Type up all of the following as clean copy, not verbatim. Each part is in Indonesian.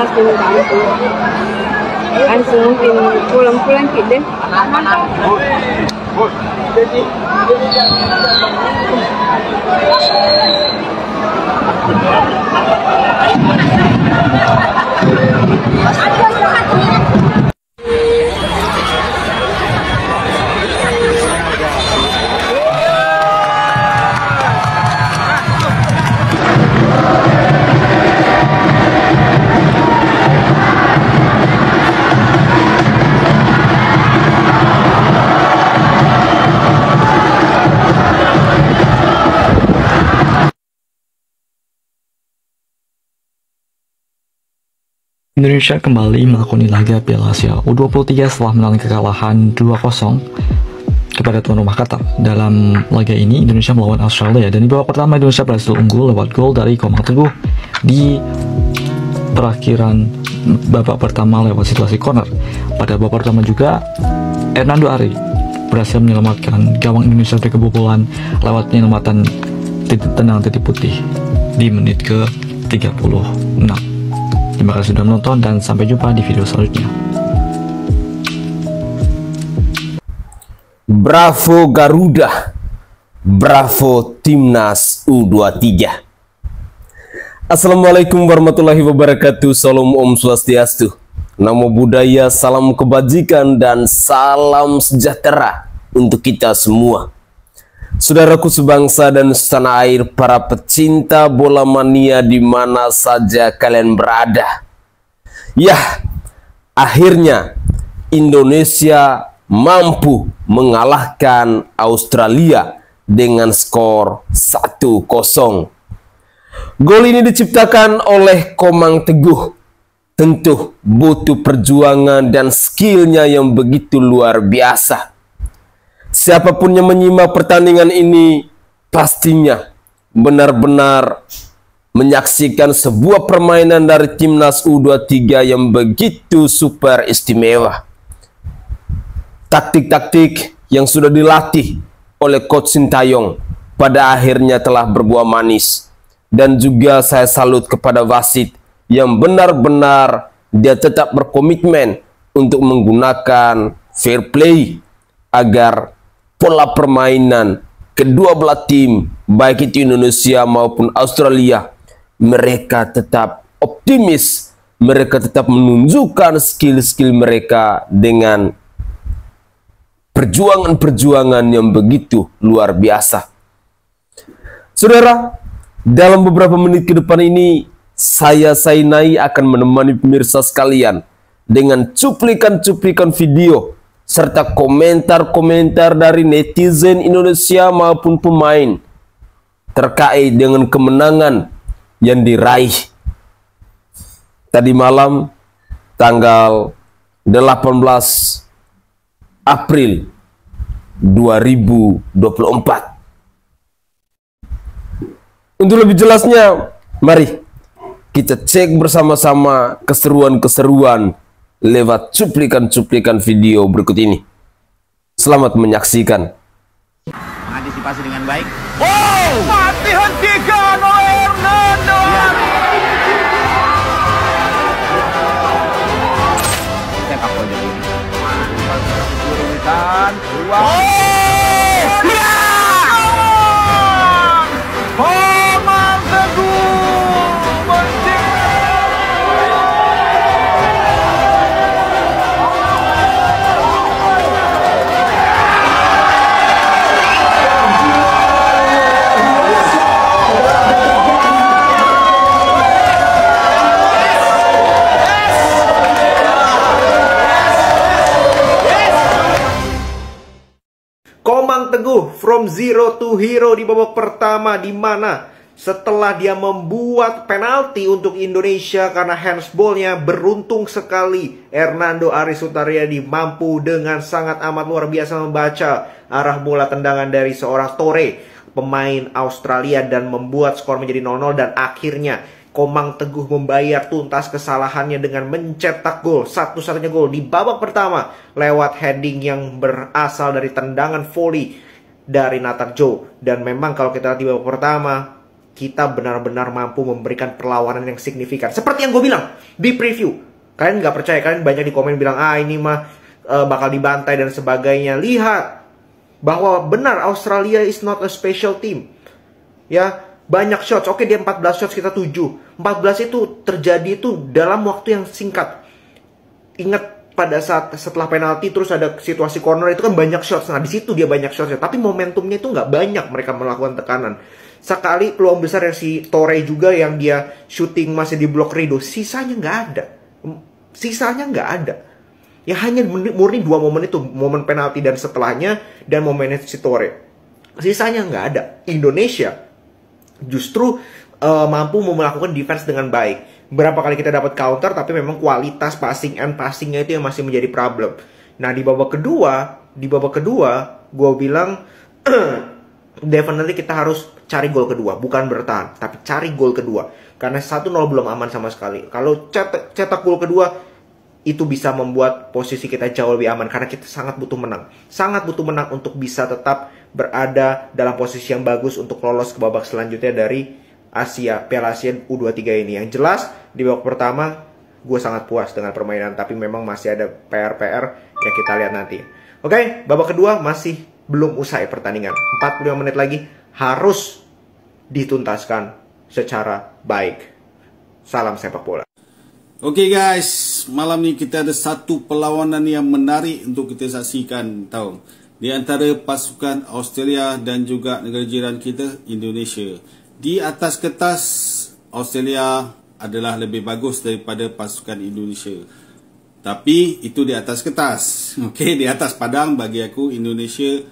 langsung campur. Langsung mungkin pulang-pulang gitu deh. Indonesia kembali melakoni laga Piala Asia U23 setelah menelan kekalahan 2-0 kepada tuan rumah Qatar. Dalam laga ini Indonesia melawan Australia, dan di babak pertama Indonesia berhasil unggul lewat gol dari Komang Teguh di perakhiran babak pertama lewat situasi corner. Pada babak pertama juga Hernando Ari berhasil menyelamatkan gawang Indonesia dari kebobolan lewat penyelamatan tendangan titik putih di menit ke 36. Terima kasih sudah menonton dan sampai jumpa di video selanjutnya. Bravo Garuda, bravo Timnas U23. Assalamualaikum warahmatullahi wabarakatuh. Salam Om Swastiastu, Namo Buddhaya, salam kebajikan dan salam sejahtera untuk kita semua. Saudaraku sebangsa dan setanah air, para pecinta bola mania di mana saja kalian berada. Yah, akhirnya Indonesia mampu mengalahkan Australia dengan skor 1-0. Gol ini diciptakan oleh Komang Teguh. Tentu butuh perjuangan dan skillnya yang begitu luar biasa. Siapapun yang menyimak pertandingan ini pastinya benar-benar menyaksikan sebuah permainan dari Timnas U23 yang begitu super istimewa. Taktik-taktik yang sudah dilatih oleh Coach Sintayong pada akhirnya telah berbuah manis. Dan juga saya salut kepada wasit yang benar-benar dia tetap berkomitmen untuk menggunakan fair play agar pola permainan kedua belah tim, baik itu Indonesia maupun Australia, mereka tetap optimis, mereka tetap menunjukkan skill-skill mereka dengan perjuangan-perjuangan yang begitu luar biasa. Saudara, dalam beberapa menit ke depan ini, saya Sainai akan menemani pemirsa sekalian dengan cuplikan-cuplikan video serta komentar-komentar dari netizen Indonesia maupun pemain terkait dengan kemenangan yang diraih tadi malam tanggal 18 April 2024. Untuk lebih jelasnya, mari kita cek bersama-sama keseruan-keseruan lewat cuplikan-cuplikan video berikut ini. Selamat menyaksikan. Mengantisipasi dengan baik. Oh! Mati hentikan oleh Hernando. Step up aja ini. Urutan. Oh! Komang Teguh Komang Teguh from zero to hero di babak pertama, di mana setelah dia membuat penalti untuk Indonesia karena handsballnya, beruntung sekali Hernando Ari Sutariadi mampu dengan sangat amat luar biasa membaca arah bola tendangan dari seorang Torre, pemain Australia, dan membuat skor menjadi 0-0. Dan akhirnya Komang Teguh membayar tuntas kesalahannya dengan mencetak gol, satu-satunya gol di babak pertama lewat heading yang berasal dari tendangan volley dari Nathan Joe. Dan memang kalau kita lihat di babak pertama, kita benar-benar mampu memberikan perlawanan yang signifikan. Seperti yang gue bilang di preview. Kalian nggak percaya, kalian banyak di komen bilang, ini mah bakal dibantai dan sebagainya. Lihat bahwa benar Australia is not a special team. Ya, banyak shots. Oke, dia 14 shots, kita 7. 14 itu terjadi itu dalam waktu yang singkat. Ingat pada saat setelah penalti terus ada situasi corner itu kan banyak shots. Nah, di situ dia banyak shotsnya. Tapi momentumnya itu nggak banyak mereka melakukan tekanan. Sekali peluang besar yang si Torre juga yang dia shooting masih di blok Rido. Sisanya nggak ada. Sisanya nggak ada. Ya hanya murni 2 momen itu. Momen penalti dan setelahnya. Dan momennya si Torre. Sisanya nggak ada. Indonesia justru mampu melakukan defense dengan baik. Berapa kali kita dapat counter, tapi memang kualitas passing and passingnya itu yang masih menjadi problem. Nah, di babak kedua, gue bilang definitely kita harus cari gol kedua, bukan bertahan, tapi cari gol kedua. Karena 1-0 belum aman sama sekali. Kalau cetak gol kedua, itu bisa membuat posisi kita jauh lebih aman. Karena kita sangat butuh menang. Sangat butuh menang untuk bisa tetap berada dalam posisi yang bagus untuk lolos ke babak selanjutnya dari Piala Asia U23 ini. Yang jelas, di babak pertama, gue sangat puas dengan permainan. Tapi memang masih ada PR-PR yang kita lihat nanti. Oke, babak kedua masih belum usai pertandingan. 45 menit lagi harus dituntaskan secara baik. Salam sepak bola. Oke guys, malam ni kita ada satu perlawanan yang menarik untuk kita saksikan, tahu. Di antara pasukan Australia dan juga negara jiran kita, Indonesia. Di atas kertas, Australia adalah lebih bagus daripada pasukan Indonesia. Tapi itu di atas kertas. Okey, di atas padang bagi aku Indonesia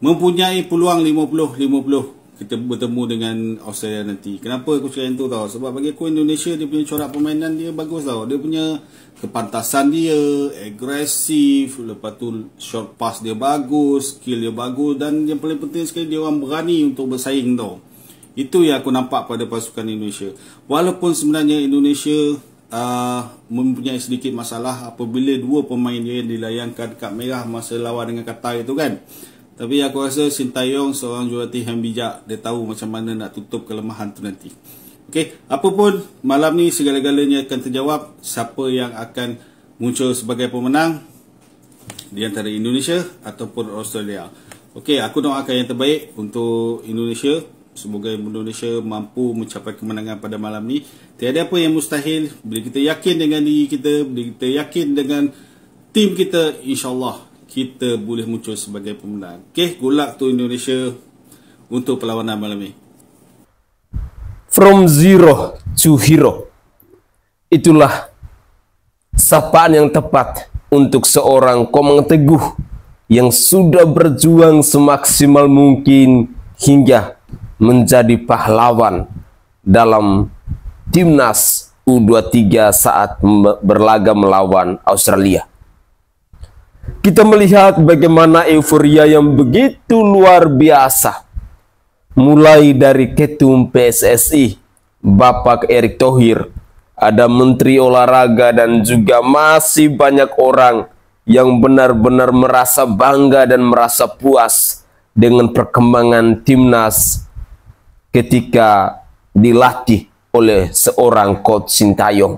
mempunyai peluang 50-50 kita bertemu dengan Australia nanti. Kenapa aku cakap itu tahu? Sebab bagi aku Indonesia dia punya corak permainan dia bagus tau. Dia punya kepantasan dia, agresif, lepas tu short pass dia bagus, skill dia bagus dan yang paling penting sekali dia orang berani untuk bersaing tau. Itu yang aku nampak pada pasukan Indonesia. Walaupun sebenarnya Indonesia mempunyai sedikit masalah apabila 2 pemain dia dilayangkan kad merah masa lawan dengan Qatar itu kan. Tapi aku rasa Sintayong seorang jurulatih yang bijak. Dia tahu macam mana nak tutup kelemahan tu nanti. Okey, apapun malam ni segala-galanya akan terjawab siapa yang akan muncul sebagai pemenang di antara Indonesia ataupun Australia. Okey, aku doakan yang terbaik untuk Indonesia. Semoga Indonesia mampu mencapai kemenangan pada malam ni. Tiada apa yang mustahil bila kita yakin dengan diri kita, bila kita yakin dengan tim kita, insya-Allah kita boleh muncul sebagai pemenang. Okey, good luck to Indonesia untuk perlawanan malam ni. From zero to hero. Itulah sapaan yang tepat untuk seorang Komang Teguh yang sudah berjuang semaksimal mungkin hingga menjadi pahlawan dalam timnas U23 saat berlaga melawan Australia. Kita melihat bagaimana euforia yang begitu luar biasa. Mulai dari Ketum PSSI, Bapak Erick Thohir, ada Menteri Olahraga dan juga masih banyak orang yang benar-benar merasa bangga dan merasa puas dengan perkembangan timnas ketika dilatih oleh seorang coach Sintayong.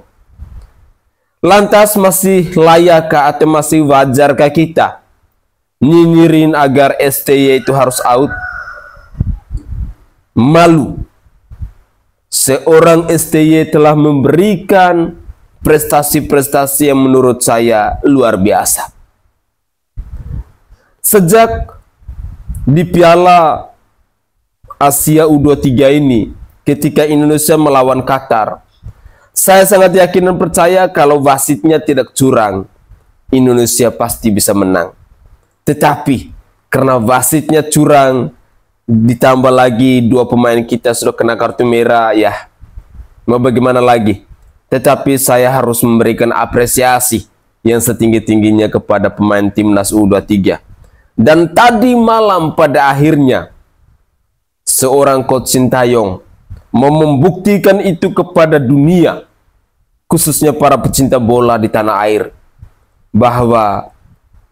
Lantas masih layakkah atau masih wajarkah kita nyinyirin agar STY itu harus out? Malu. Seorang STY telah memberikan prestasi-prestasi yang menurut saya luar biasa. Sejak di Piala Asia U23 ini, ketika Indonesia melawan Qatar, saya sangat yakin dan percaya kalau wasitnya tidak curang, Indonesia pasti bisa menang. Tetapi karena wasitnya curang, ditambah lagi 2 pemain kita sudah kena kartu merah, ya mau bagaimana lagi. Tetapi saya harus memberikan apresiasi yang setinggi-tingginya kepada pemain timnas U23. Dan tadi malam pada akhirnya seorang coach Sintayong mau membuktikan itu kepada dunia, khususnya para pecinta bola di tanah air, bahwa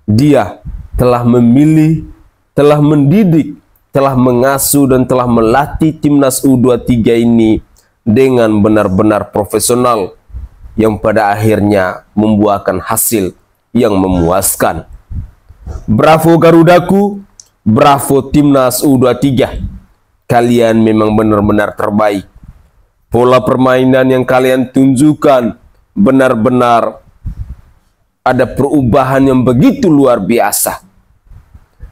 dia telah memilih, telah mendidik telah mengasuh dan telah melatih timnas U23 ini dengan benar-benar profesional yang pada akhirnya membuahkan hasil yang memuaskan. Bravo Garudaku, bravo timnas U23. Kalian memang benar-benar terbaik. Pola permainan yang kalian tunjukkan benar-benar ada perubahan yang begitu luar biasa.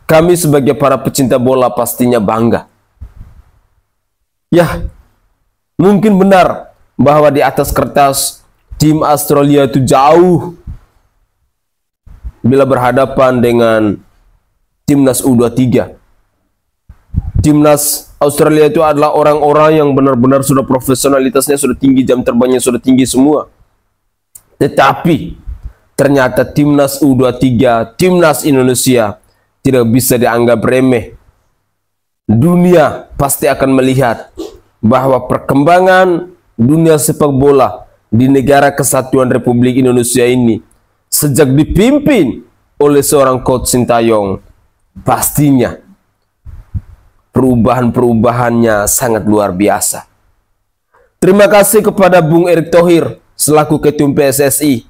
Kami sebagai para pecinta bola pastinya bangga. Ya, mungkin benar bahwa di atas kertas tim Australia itu jauh bila berhadapan dengan timnas U23. Timnas Australia itu adalah orang-orang yang benar-benar sudah profesionalitasnya sudah tinggi, jam terbangnya sudah tinggi semua. Tetapi ternyata timnas U23, timnas Indonesia tidak bisa dianggap remeh. Dunia pasti akan melihat bahwa perkembangan dunia sepak bola di negara kesatuan Republik Indonesia ini sejak dipimpin oleh seorang Coach Sintayong, pastinya perubahan-perubahannya sangat luar biasa. Terima kasih kepada Bung Erick Thohir selaku Ketum PSSI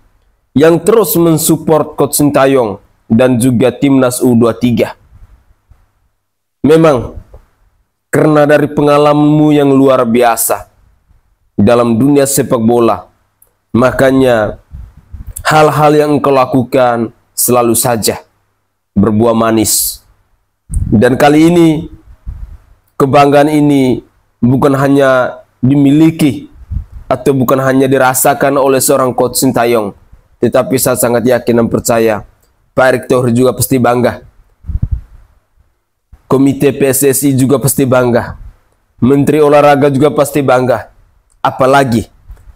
yang terus mensupport Coach Sintayong dan juga timnas U23. Memang karena dari pengalamanmu yang luar biasa dalam dunia sepak bola, makanya hal-hal yang engkau lakukan selalu saja berbuah manis. Dan kali ini kebanggaan ini bukan hanya dimiliki atau bukan hanya dirasakan oleh seorang Coach Sintayong, tetapi saya sangat yakin dan percaya Pak Erick Thohir juga pasti bangga. Komite PSSI juga pasti bangga. Menteri Olahraga juga pasti bangga. Apalagi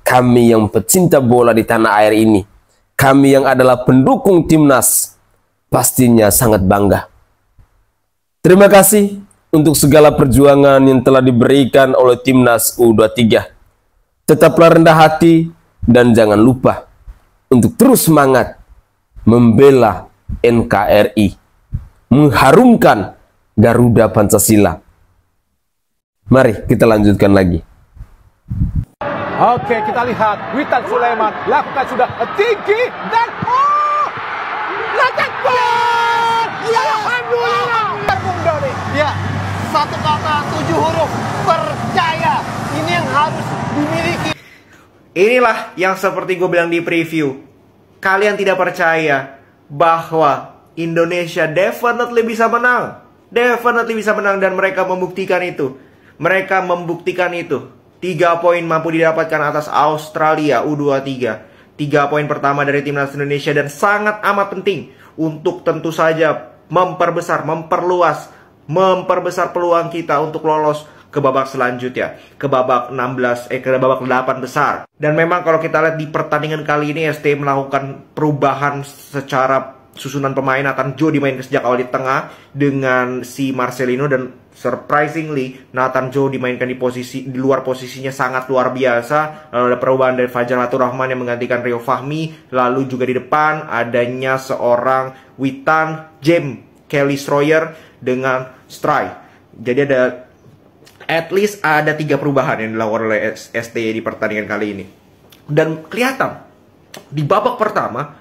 kami yang pecinta bola di tanah air ini, kami yang adalah pendukung timnas, pastinya sangat bangga. Terima kasih untuk segala perjuangan yang telah diberikan oleh timnas U23. Tetaplah rendah hati dan jangan lupa untuk terus semangat membela NKRI, mengharumkan Garuda Pancasila. Mari kita lanjutkan lagi. Oke, kita lihat Witan Sulaiman lakukan sudah tinggi dan letak gol. Ya, alhamdulillah. Bung Doni. Ya, satu kata 7 huruf, percaya. Ini yang harus dimiliki. Inilah yang seperti gue bilang di preview. Kalian tidak percaya bahwa Indonesia definitely bisa menang. Definitely bisa menang dan mereka membuktikan itu. Mereka membuktikan itu. 3 poin mampu didapatkan atas Australia U23. 3 poin pertama dari timnas Indonesia dan sangat amat penting untuk tentu saja memperbesar peluang kita untuk lolos ke babak selanjutnya, ke babak 8 besar. Dan memang kalau kita lihat di pertandingan kali ini, ST melakukan perubahan secara susunan pemain. Nathan Joe dimainkan sejak awal di tengah dengan si Marcelino, dan surprisingly Nathan Joe dimainkan di luar posisinya sangat luar biasa. Lalu ada perubahan dari Fajar Latur Rahman yang menggantikan Rio Fahmi. Lalu juga di depan adanya seorang Witan James Kelly Stroyer dengan Stry. Jadi ada at least ada 3 perubahan yang dilakukan oleh ST di pertandingan kali ini. Dan kelihatan di babak pertama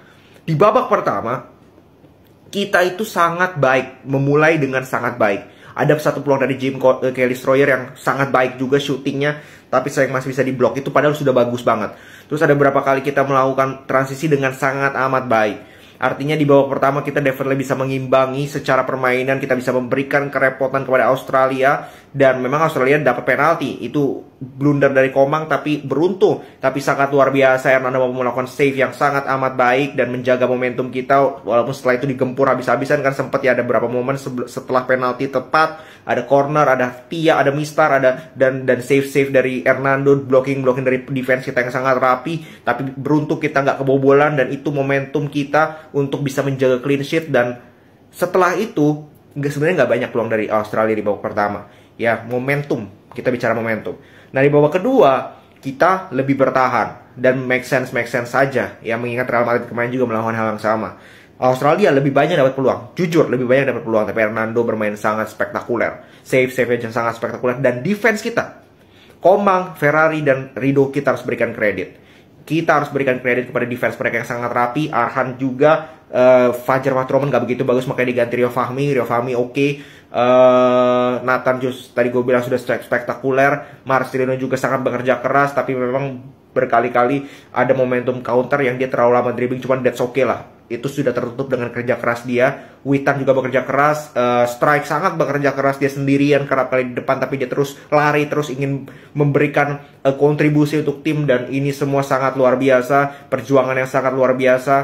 kita itu sangat baik, memulai dengan sangat baik. Ada satu peluang dari James Kelly Stroyer yang sangat baik juga syutingnya, tapi sayang masih bisa diblok. Itu padahal sudah bagus banget. Terus ada beberapa kali kita melakukan transisi dengan sangat amat baik. Artinya di babak pertama kita definitely bisa mengimbangi secara permainan, kita bisa memberikan kerepotan kepada Australia, dan memang Australia dapat penalti. Itu blunder dari Komang tapi beruntung, tapi sangat luar biasa Hernando mampu melakukan save yang sangat amat baik dan menjaga momentum kita, walaupun setelah itu digempur habis-habisan. Kan sempat ya ada beberapa momen setelah penalti tepat, ada corner, ada Tia, ada Mistar, ada dan save dari Hernando, blocking dari defense kita yang sangat rapi, tapi beruntung kita nggak kebobolan, dan itu momentum kita untuk bisa menjaga clean sheet. Dan setelah itu sebenarnya nggak banyak peluang dari Australia di babak pertama. Ya, momentum, kita bicara momentum. Nah, di babak kedua kita lebih bertahan dan make sense saja. Ya, mengingat Real Madrid kemarin juga melakukan hal yang sama. Australia lebih banyak dapat peluang, jujur lebih banyak dapat peluang, tapi Hernando bermain sangat spektakuler, save-nya sangat spektakuler, dan defense kita, Komang, Ferrari, dan Rido, kita harus berikan kredit. Kita harus berikan kredit kepada defense mereka yang sangat rapi. Arhan juga, Fajar Watroman gak begitu bagus, makanya diganti Rio Fahmi oke. Nathan Jus tadi gue bilang sudah spektakuler. Marcelino juga sangat bekerja keras, tapi memang berkali-kali ada momentum counter yang dia terlalu lama dribbling, cuman that's okay lah. Itu sudah tertutup dengan kerja keras dia. Witan juga bekerja keras, Strike sangat bekerja keras, dia sendirian kerap kali di depan, tapi dia terus lari, terus ingin memberikan kontribusi untuk tim, dan ini semua sangat luar biasa, perjuangan yang sangat luar biasa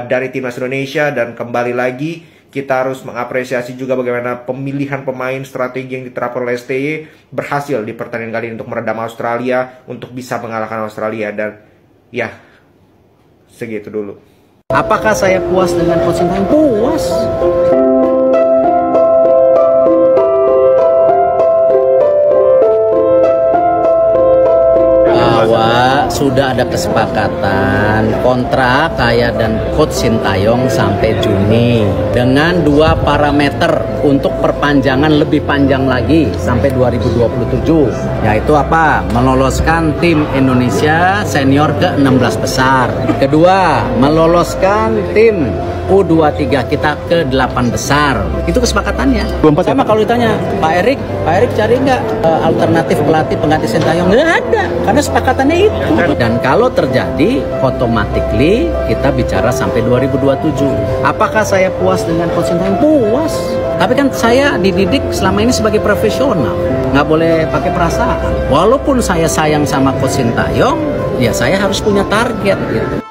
dari timnas Indonesia. Dan kembali lagi kita harus mengapresiasi juga bagaimana pemilihan pemain, strategi yang diterapkan oleh STY berhasil di pertandingan kali ini untuk meredam Australia, untuk bisa mengalahkan Australia. Dan ya, segitu dulu. Apakah saya puas dengan Coach Sintayong? Puas. Bahwa sudah ada kesepakatan kontrak saya dan Coach Sintayong sampai Juni dengan 2 parameter untuk perpanjangan lebih panjang lagi sampai 2027, yaitu apa? Meloloskan tim Indonesia senior ke 16 besar. Kedua, meloloskan tim U23 kita ke 8 besar. Itu kesepakatannya. Sama kalau ditanya Pak Erik cari nggak alternatif pelatih pengganti Sintayong? Nggak ada, karena sepakatannya itu. Dan kalau terjadi, automatically kita bicara sampai 2027. Apakah saya puas dengan Coach Sintayong? Puas. Tapi kan saya dididik selama ini sebagai profesional, nggak boleh pakai perasaan. Walaupun saya sayang sama Coach Sintayong, ya saya harus punya target gitu.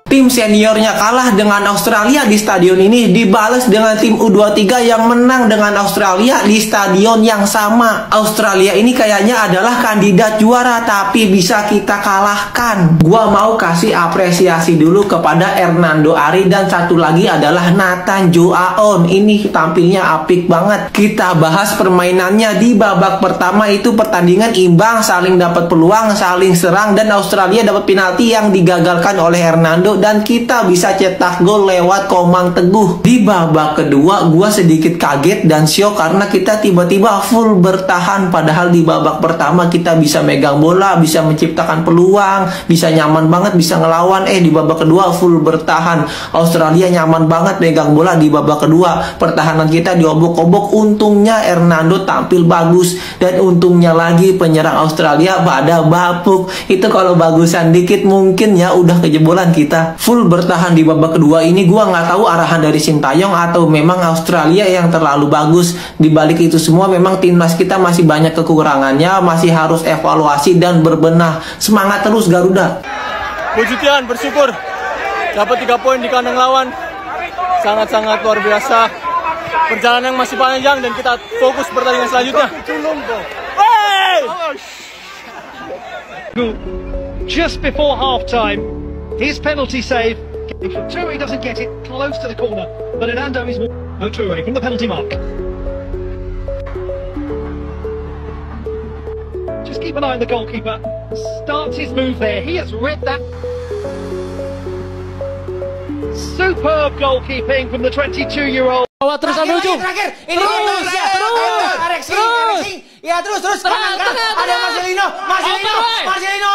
Tim seniornya kalah dengan Australia di stadion ini, dibalas dengan tim U23 yang menang dengan Australia di stadion yang sama. Australia ini kayaknya adalah kandidat juara, tapi bisa kita kalahkan. Gua mau kasih apresiasi dulu kepada Hernando Ari, dan satu lagi adalah Nathan Joaon. Ini tampilnya apik banget. Kita bahas permainannya di babak pertama. Itu pertandingan imbang, saling dapat peluang, saling serang, dan Australia dapat penalti yang digagalkan oleh Hernando, dan kita bisa cetak gol lewat Komang Teguh. Di babak kedua gua sedikit kaget dan syok karena kita tiba-tiba full bertahan, padahal di babak pertama kita bisa megang bola, bisa menciptakan peluang, bisa nyaman banget, bisa ngelawan. Di babak kedua full bertahan. Australia nyaman banget megang bola di babak kedua. Pertahanan kita diobok-obok. Untungnya Hernando tampil bagus, dan untungnya lagi penyerang Australia pada bapuk. Itu kalau bagusan dikit mungkin ya udah kejebolan kita. Full bertahan di babak kedua ini. Gua nggak tahu arahan dari Sintayong atau memang Australia yang terlalu bagus. Di balik itu semua memang timnas kita masih banyak kekurangannya, masih harus evaluasi dan berbenah. Semangat terus Garuda. Puji Tuhan, bersyukur dapat 3 poin di kandang lawan. Sangat-sangat luar biasa. Perjalanan yang masih panjang dan kita fokus pertandingan selanjutnya. Just before half-time, his penalty save. Toure doesn't get it close to the corner, but Hernando is Toure from the penalty mark. Just keep an eye on the goalkeeper. Starts his move there. He has read that. Superb goalkeeping from the 22-year-old. Terus sampai ujung. Terakhir. Ini terus. Ya terus. Kanan. Ada Marcelino.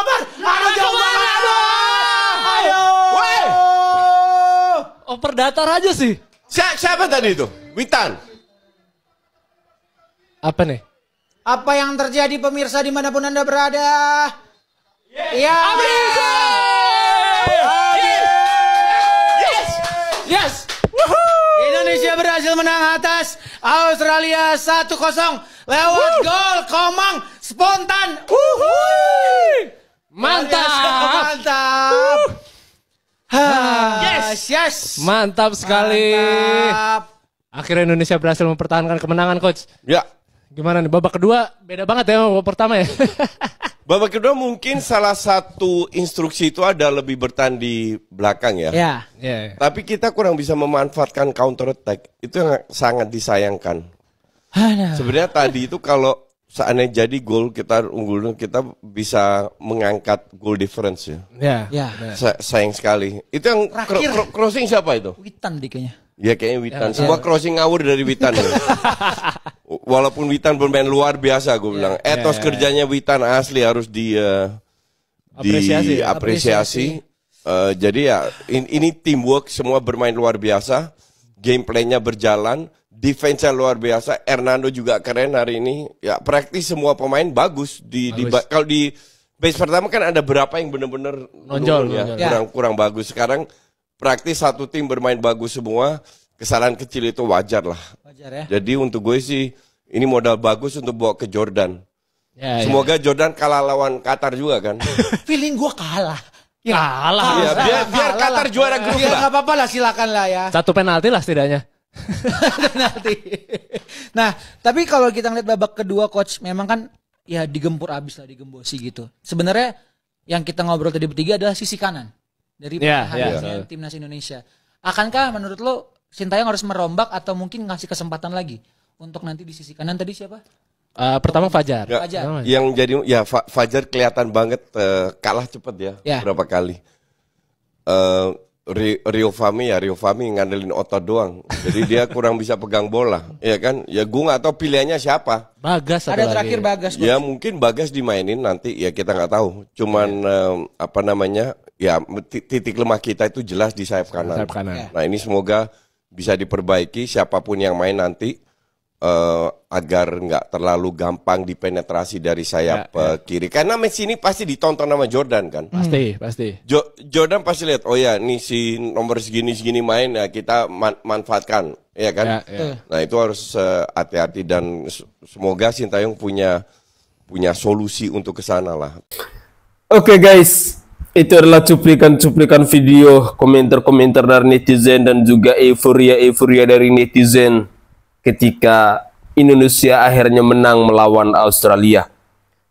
Oper. Aduh jauh banget. Ayo. Oper datar aja sih. Siapa tadi itu? Witan. Apa nih? Apa yang terjadi pemirsa dimanapun Anda berada? Ya. Yes. Indonesia berhasil menang atas Australia 1-0 lewat gol Komang spontan. Mantap. Yes. Mantap sekali. Mantap. Akhirnya Indonesia berhasil mempertahankan kemenangan, Coach. Ya. Gimana nih, babak kedua beda banget ya sama babak pertama ya? Babak kedua mungkin salah satu instruksi itu ada lebih bertahan di belakang ya. Ya. Tapi kita kurang bisa memanfaatkan counter attack. Itu yang sangat disayangkan. Sebenarnya tadi itu kalau seandainya jadi gol kita unggul, kita bisa mengangkat goal difference ya. Ya. Sayang sekali. Itu yang crossing siapa itu? Witan deh kayaknya. Ya kayaknya Witan. Semua crossing ngawur dari Witan. Ya. Walaupun Witan bermain luar biasa, gue bilang. Etos kerjanya Witan asli harus diapresiasi. Jadi ya ini teamwork, semua bermain luar biasa. Gameplaynya berjalan, defense-nya luar biasa. Hernando juga keren hari ini. Ya praktis semua pemain bagus. Kalau di base pertama kan ada berapa yang benar-benar nonjol ya, kurang bagus. Sekarang praktis satu tim bermain bagus semua. Kesalahan kecil itu wajar lah. Wajar ya. Jadi untuk gue sih ini modal bagus untuk bawa ke Jordan. Semoga Jordan kalah lawan Qatar juga kan. Feeling gue kalah. Ya, biar Qatar juara grup lah. Gak apa-apa lah, silakan lah ya. Satu penalti lah setidaknya. Penalti. Nah, tapi kalau kita ngeliat babak kedua coach, memang kan ya digempur abis lah, digembosi gitu. Sebenarnya yang kita ngobrol tadi bertiga adalah sisi kanan dari pertahanan timnas Indonesia. Akankah menurut lo Sintayong harus merombak atau mungkin ngasih kesempatan lagi untuk nanti di sisi kanan tadi siapa? Pertama Fajar. Yang jadi ya Fajar kelihatan banget kalah cepet ya berapa kali. Rio Fahmi ngandelin otot doang. Jadi dia kurang bisa pegang bola, ya kan? Ya gue nggak tahu pilihannya siapa. Bagas ada terakhir lagi. Bagas. Ya mungkin Bagas dimainin nanti ya kita nggak tahu. Cuman ya titik lemah kita itu jelas di sayap kanan. Nah ini semoga bisa diperbaiki siapapun yang main nanti. Agar nggak terlalu gampang dipenetrasi dari sayap kiri. Karena Messi ini pasti ditonton sama Jordan kan. Pasti. Jordan pasti lihat, oh ya, ini si nomor segini main, ya kita manfaatkan, ya kan. Nah itu harus hati-hati dan semoga Sintayong punya solusi untuk kesana lah. Oke guys, itu adalah cuplikan video, komentar dari netizen dan juga euforia dari netizen ketika Indonesia akhirnya menang melawan Australia.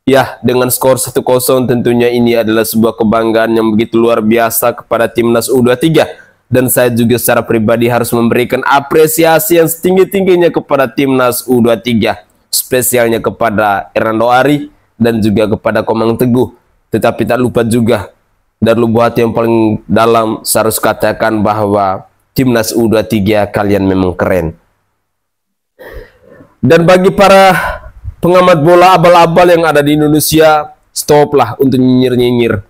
Ya, dengan skor 1-0 tentunya ini adalah sebuah kebanggaan yang begitu luar biasa kepada timnas U23. Dan saya juga secara pribadi harus memberikan apresiasi yang setinggi-tingginya kepada timnas U23. Spesialnya kepada Hernando Ari dan juga kepada Komang Teguh. Tetapi tak lupa juga, dari lubuk hati yang paling dalam saya harus katakan bahwa timnas U23 kalian memang keren. Dan bagi para pengamat bola abal-abal yang ada di Indonesia, stoplah untuk nyinyir-nyinyir.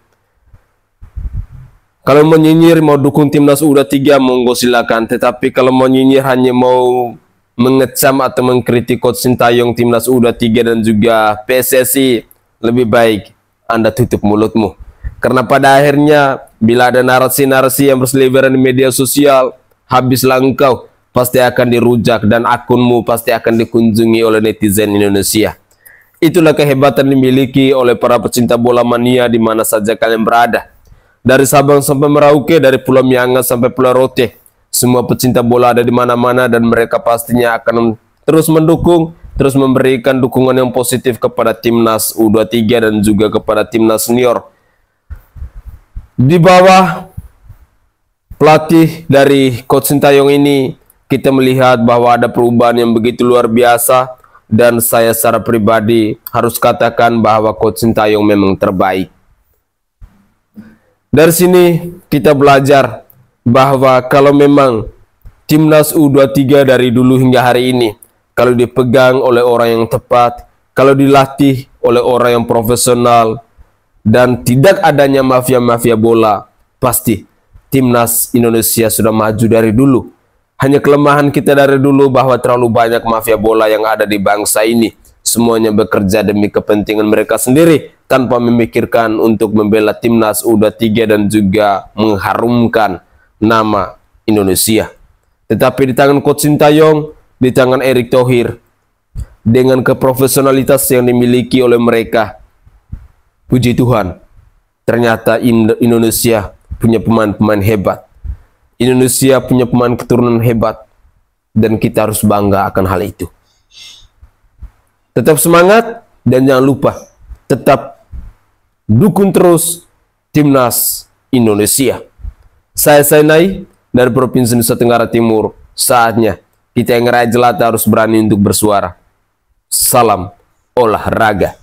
Kalau mau nyinyir, mau dukung timnas U23, monggo silakan. Tetapi kalau mau nyinyir hanya mau mengecam atau mengkritik Coach Sintayong timnas U23 dan juga PSSI, lebih baik Anda tutup mulutmu. Karena pada akhirnya bila ada narasi-narasi yang berseliweran di media sosial, habislah engkau. Pasti akan dirujak dan akunmu pasti akan dikunjungi oleh netizen Indonesia. Itulah kehebatan dimiliki oleh para pecinta bola mania di mana saja kalian berada. Dari Sabang sampai Merauke, dari Pulau Miangas sampai Pulau Rote, semua pecinta bola ada di mana-mana dan mereka pastinya akan terus mendukung, terus memberikan dukungan yang positif kepada timnas U23 dan juga kepada timnas senior. Di bawah pelatih dari Coach Sintayong ini, kita melihat bahwa ada perubahan yang begitu luar biasa dan saya secara pribadi harus katakan bahwa Coach Sintayong memang terbaik. Dari sini kita belajar bahwa kalau memang timnas U23 dari dulu hingga hari ini, kalau dipegang oleh orang yang tepat, kalau dilatih oleh orang yang profesional dan tidak adanya mafia-mafia bola, pasti timnas Indonesia sudah maju dari dulu. Hanya kelemahan kita dari dulu bahwa terlalu banyak mafia bola yang ada di bangsa ini. Semuanya bekerja demi kepentingan mereka sendiri tanpa memikirkan untuk membela timnas U23 dan juga mengharumkan nama Indonesia. Tetapi di tangan Coach Sintayong, di tangan Erick Thohir, dengan keprofesionalitas yang dimiliki oleh mereka, puji Tuhan, ternyata Indonesia punya pemain-pemain hebat. Indonesia punya pemain keturunan hebat dan kita harus bangga akan hal itu. Tetap semangat dan jangan lupa tetap dukung terus timnas Indonesia. Saya Sainai dari Provinsi Nusa Tenggara Timur. Saatnya kita yang rakyat jelata harus berani untuk bersuara. Salam olahraga.